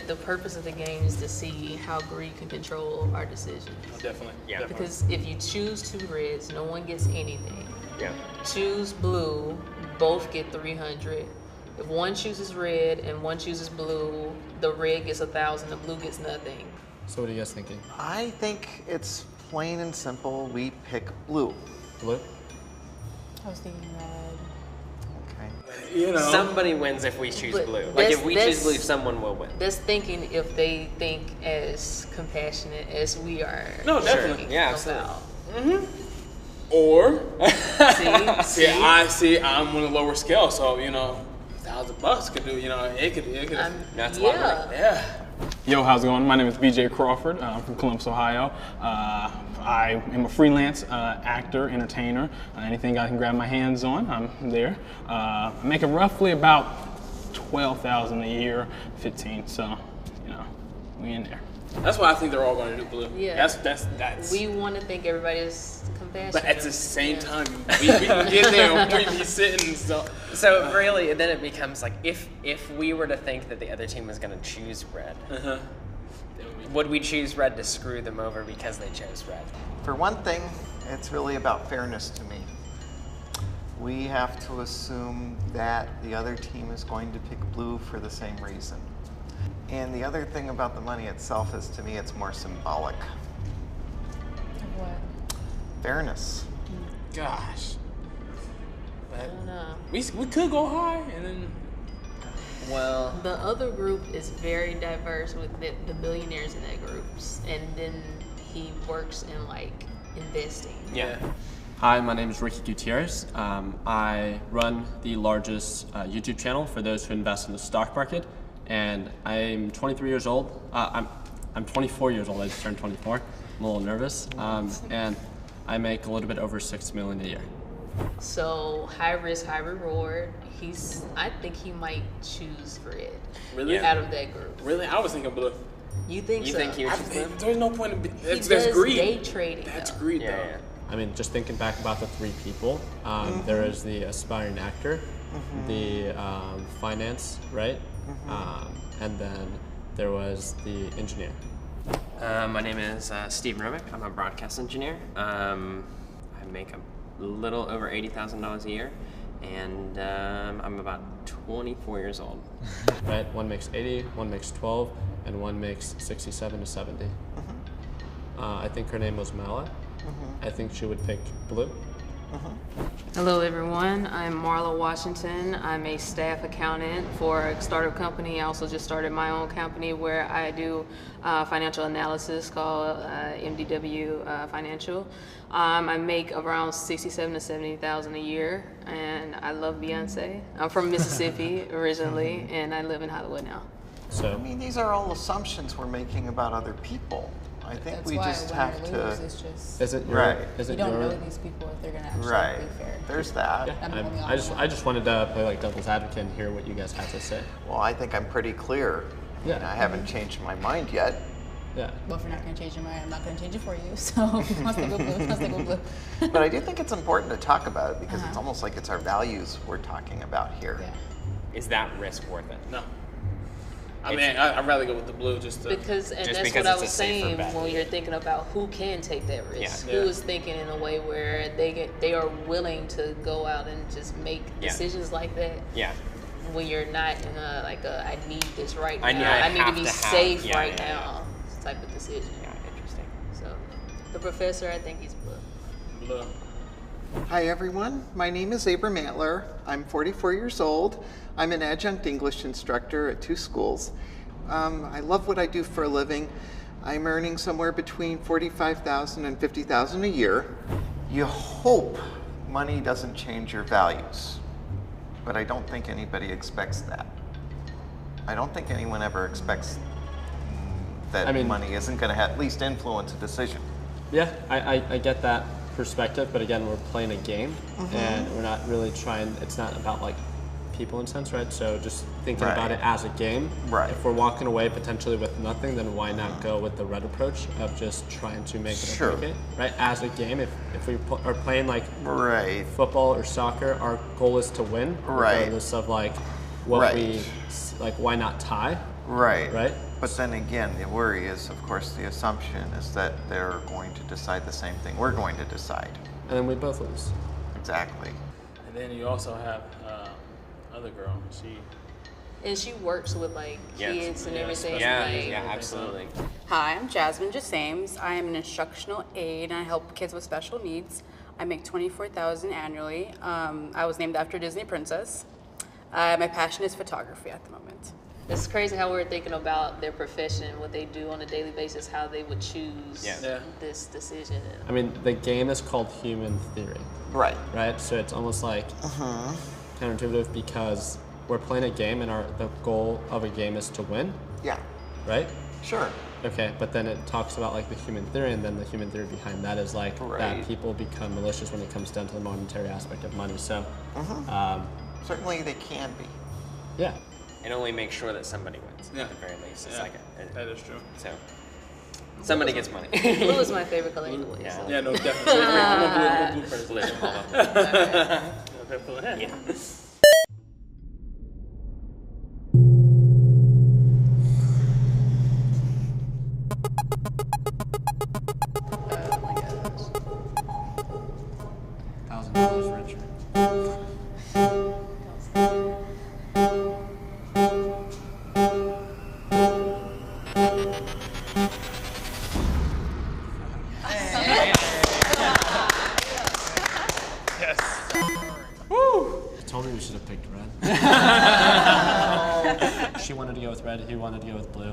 The purpose of the game is to see how greed can control our decisions. Oh, definitely. Yeah. Definitely. Because if you choose two reds, no one gets anything. Yeah. Choose blue, both get 300. If one chooses red and one chooses blue, the red gets 1,000, the blue gets nothing. So what are you guys thinking? I think it's plain and simple. We pick blue. Blue? I was thinking red. Okay. You know, somebody wins if we choose But blue. Like if we choose blue, someone will win. That's thinking if they think as compassionate as we are. No, definitely. Yeah, absolutely. Mm-hmm. Or See, I'm on a lower scale, so you know, $1,000 could do. You know, it could. That's a lot of money. Yeah. Yo, how's it going? My name is BJ Crawford. I'm from Columbus, Ohio. I am a freelance actor, entertainer. Anything I can grab my hands on, I'm there. I'm making roughly about $12,000 a year, 15. So, you know, we in there. That's why I think they're all going to do blue. Yeah. That's. We want to think everybody is compassionate. But at the same time, we can get there and we be sitting. So really, then it becomes like if we were to think that the other team was going to choose red, would we choose red to screw them over because they chose red? For one thing, it's really about fairness to me. We have to assume that the other team is going to pick blue for the same reason. And the other thing about the money itself is, to me, it's more symbolic. What? Fairness. Gosh. I don't know. We could go high and then. Well, The other group is very diverse with the billionaires in that group, and then he works in like investing. Yeah. Hi, my name is Gutierrez. I run the largest YouTube channel for those who invest in the stock market, and I'm 23 years old. I'm 24 years old. I just turned 24. I'm a little nervous, and I make a little bit over $6 million a year. So high risk, high reward. I think he might choose red. Really? Out of that group. Really? I was thinking blue. You think you so? think he would choose blue? There's no point in. He That's does greed. day trading. That's though. greed, though. Yeah. I mean, just thinking back about the three people, there is the aspiring actor, the finance, right? And then there was the engineer. My name is Steven Remick. I'm a broadcast engineer. I make a little over $80,000 a year, and I'm about 24 years old. Right? One makes 80, one makes 12, and one makes 67 to 70. I think her name was Mala. I think she would pick blue. Hello everyone, I'm Marla Washington. I'm a staff accountant for a startup company. I also just started my own company where I do financial analysis called MDW Financial. I make around 67 to 70,000 a year, and I love Beyonce. I'm from Mississippi originally, and I live in Hollywood now. I mean, these are all assumptions we're making about other people. I think That's we why just win have or to. lose, it's just Is it your, Right. Is it you don't your, know these people if they're gonna actually Right. be fair. There's that. Yeah, I'm the only I just one. wanted to play like devil's advocate and hear what you guys had to say. Well, I think I'm pretty clear. Yeah. And I haven't changed my mind yet. Yeah. Well, if you're not gonna change your mind, I'm not gonna change it for you. So if you want to go blue, let's go blue. But I do think it's important to talk about it because it's almost like it's our values we're talking about here. Yeah. Is that risk worth it? No. I mean, I'd rather go with the blue just to. Because Just that's because what I it's a was safer saying bet. when you're thinking about who can take that risk, Yeah. who is thinking in a way where they are willing to go out and just make Yeah. decisions like that. Yeah. When you're not in a I need this right now. I I need have to be to have- safe yeah, right yeah, yeah. now. Type of decision. Yeah, interesting. So the professor, I think he's blue. Blue. Hi everyone, my name is Abram Antler. I'm 44 years old. I'm an adjunct English instructor at 2 schools. I love what I do for a living. I'm earning somewhere between $45,000 and $50,000 a year. You hope money doesn't change your values, but I don't think anybody expects that. I don't think anyone ever expects that I mean- money isn't going to at least influence a decision. Yeah, I get that perspective, but again, we're playing a game, and we're not really trying. It's not about like people in a sense, right? So just thinking Right. about it as a game. Right. If we're walking away potentially with nothing, then why not go with the red approach of just trying to make it Sure. a game, right? As a game, if we are playing like Right. football or soccer, our goal is to win, Right. regardless of like what Right. we like. Why not tie? Right. Right. But then again, the worry is, of course, the assumption is that they're going to decide the same thing we're going to decide. And then we both lose. Exactly. And then you also have other girl. And she works with like Yes. kids and Yeah, everything. Yeah, like, yeah, absolutely. Hi, I'm Jasmine Jasames. I am an instructional aide and I help kids with special needs. I make $24,000 annually. I was named after a Disney princess. My passion is photography at the moment. It's crazy how we're thinking about their profession, what they do on a daily basis, how they would choose Yeah. Yeah. this decision. I mean, the game is called Human Theory, Right. right? So it's almost like counterintuitive because we're playing a game and the goal of a game is to win, Yeah. right? Sure. Okay, but then it talks about like the human theory, and then the human theory behind that is like Right. that people become malicious when it comes down to the monetary aspect of money. So, Certainly they can be. yeah. And only make sure that somebody wins. Yeah. At the very least. It's Yeah. like That is true. so somebody gets money. Blue is my favorite color anyway. Yeah. So. Yeah, no, definitely. I'm a blue person. Blue, all of them. Yeah. Oh my gosh. $1,000 richer. You told me we should have picked red. She wanted to go with red, he wanted to go with blue.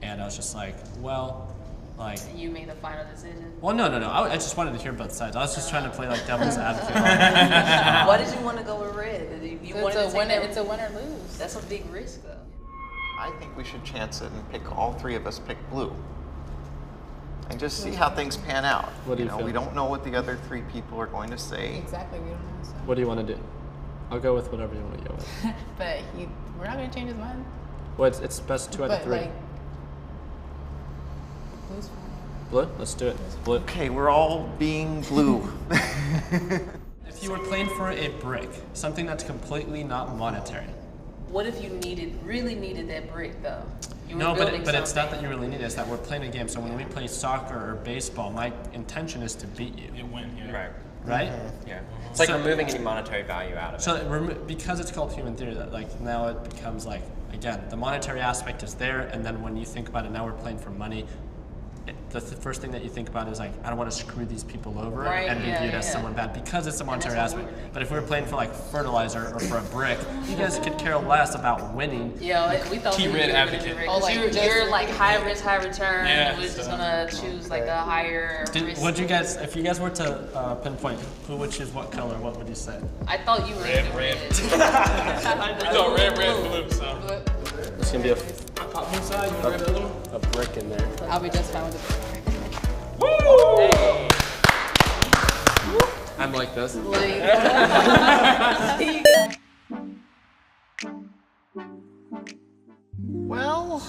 And I was just like, well, like, You made the final decision. well, no. I just wanted to hear both sides. I was just trying to play like devil's advocate. Why did you want to go with red? You wanted to It's a take winner. that- It's a win or lose. That's a big risk, though. I think we should chance it and pick all 3 of us pick blue. And just see how things pan out. What do you feel? We don't know what the other 3 people are going to say. Exactly. We don't know. So. What do you want to do? I'll go with whatever you want to go with. But we're not gonna change his mind. Well, it's best 2 out of But 3. like, blue's fine. Blue? Let's do it. Blue. Okay, we're all being blue. If you were playing for a brick, something that's completely not monetary. What if you really needed that brick, though? You were No, building but it's not something. that you really need it. It's that we're playing a game. So when we play soccer or baseball, my intention is to beat you, You win, yeah. Right. right? Yeah. It's like So- removing any monetary value out of it. So because it's called human theory, that like now it becomes like again the monetary aspect is there, and then when you think about it, now we're playing for money. the first thing that you think about is like, I don't want to screw these people over Right, and be yeah, viewed as yeah. someone bad because it's a monetary that's what aspect. But if we were playing for like fertilizer or for a brick, you guys could care less about winning. Yeah, we thought Key we were red gonna advocate. do Oh, like you're like high risk, high return. Yeah, And we're just gonna choose like a higher risk. Would you guys, if you guys were to pinpoint who would choose what color, what would you say? I thought you were Red, gonna do red. red. No, red, blue. So. It's gonna be Whose side? You red, blue? a brick in there. I'll be just fine with it. I'm like this. Well,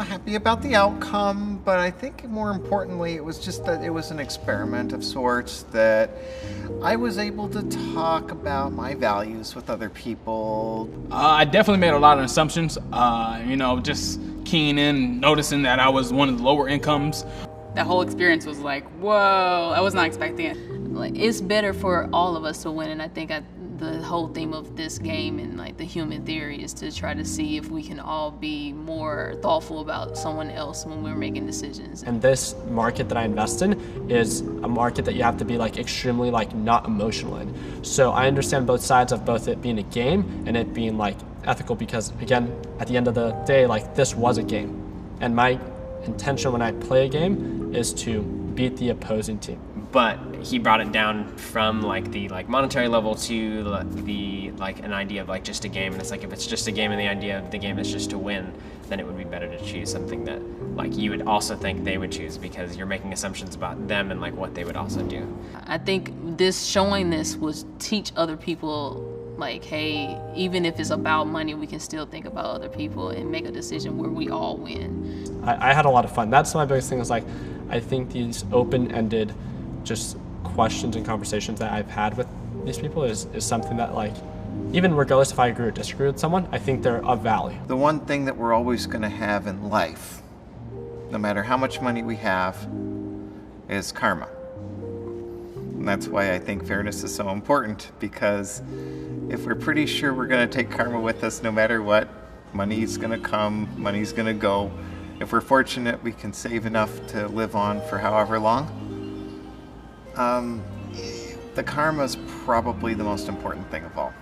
happy about the outcome, but I think more importantly, it was just that it was an experiment of sorts, that I was able to talk about my values with other people. I definitely made a lot of assumptions, just keying in, noticing that I was one of the lower incomes. That whole experience was like, whoa, I was not expecting it. Like, it's better for all of us to win, and I think the whole theme of this game and like the human theory is to try to see if we can all be more thoughtful about someone else when we're making decisions. And this market that I invest in is a market that you have to be like extremely like not emotional in. So I understand both sides of both it being a game and it being like ethical, because again, at the end of the day, like this was a game. And my intention when I play a game is to beat the opposing team. But he brought it down from like the monetary level to the an idea of like just a game, and it's like if it's just a game and the idea of the game is just to win, then it would be better to choose something that like you would also think they would choose, because you're making assumptions about them and like what they would also do. I think this showing this was teach other people like, hey, even if it's about money, we can still think about other people and make a decision where we all win. I had a lot of fun. That's my biggest thing, is like, I think these open-ended just questions and conversations that I've had with these people is something that, like, even regardless if I agree or disagree with someone, I think they're of value. The one thing that we're always going to have in life, no matter how much money we have, is karma. And that's why I think fairness is so important, because if we're pretty sure we're going to take karma with us no matter what, money's going to come, money's going to go. If we're fortunate, we can save enough to live on for however long. The karma is probably the most important thing of all.